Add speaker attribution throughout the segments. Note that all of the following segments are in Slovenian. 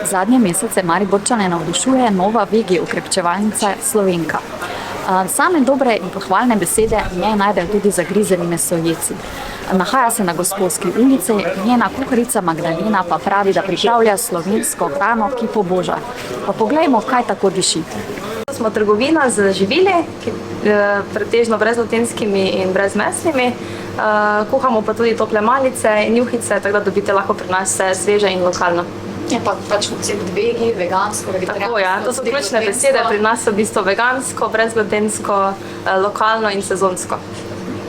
Speaker 1: Zadnje mesece Mariborčane navdušuje nova vegi okrepčevalnica Slovenka. Same dobre in pohvalne besede njej najdejo tudi zagrizeni mesojeci. Nahaja se na Gosposki ulici, njena kuharica Magdalena pa pravi, da pripravlja slovensko hrano, ki poboža. Pa poglejmo, kaj tako diši.
Speaker 2: Smo trgovina z živili, pretežno brezglutenskimi in brezmesnimi. Kuhamo pa tudi tople malice in juhice, tako da dobite lahko pri nas vse sveže in lokalno.
Speaker 1: Je pa pač koncept vegi, vegansko, vegetarijansko.
Speaker 2: Tako, ja, to so ključne besede, pri nas so v bistvu vegansko, brezglutensko, lokalno in sezonsko.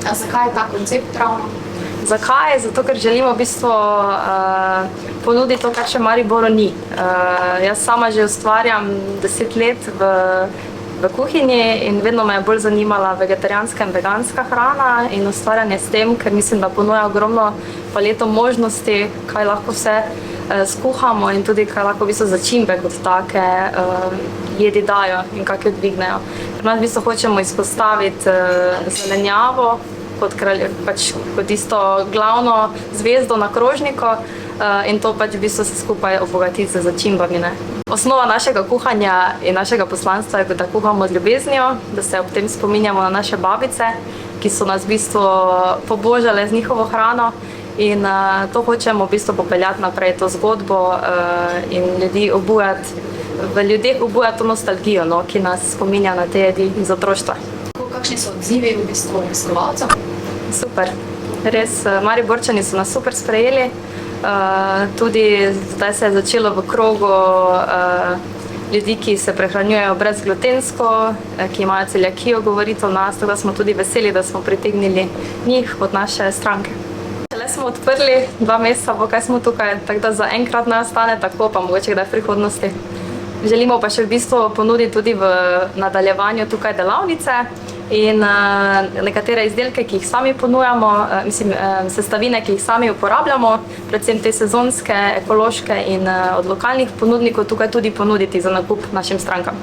Speaker 1: A zakaj je ta koncept ravno?
Speaker 2: Zakaj? Zato, ker želimo v bistvu ponuditi to, kar še v Mariboru ni. Jaz sama že ustvarjam 10 let v kuhinji in vedno me je bolj zanimala vegetarijanska in veganska hrana in ustvarjanje s tem, ker mislim, da ponuja ogromno paleto možnosti, kaj lahko vse skuhamo in tudi kaj lahko v bistvu začimbe kot take jedi dajo in kako jo dvignejo. Pri nas v bistvu hočemo izpostaviti zelenjavo kot tisto glavno zvezdo na krožniku in to pač v bistvu se skupaj obogatiti z začimbami. Osnova našega kuhanja in našega poslanstva je, da kuhamo z ljubeznijo, da se ob tem spominjamo na naše babice, ki so nas v bistvu pobožale z njihovo hrano. In to hočemo v bistvu popeljati naprej, to zgodbo in v ljudeh obujati to nostalgijo, ki nas spominja na te jedi iz otroštva.
Speaker 1: Kakšni so odzivi v bistvu obiskovalcev?
Speaker 2: Super, res, Mariborčani so nas super sprejeli. Tudi zdaj se je začelo v krogu ljudi, ki se prehranjujejo brezglutensko, ki imajo celiakijo, govoriti o nas, tako da smo tudi veseli, da smo pritegnili njih od naše stranke. Šele smo odprli 2 meseca, kaj smo tukaj, tako da zaenkrat ne ostane tako, pa mogoče kdaj v prihodnosti. Želimo pa še v bistvu ponuditi tudi v nadaljevanju tukaj delavnice in nekatere izdelke, ki jih sami ponujamo, sestavine, ki jih sami uporabljamo, predvsem te sezonske, ekološke in od lokalnih ponudnikov tukaj tudi ponuditi za nakup našim strankam.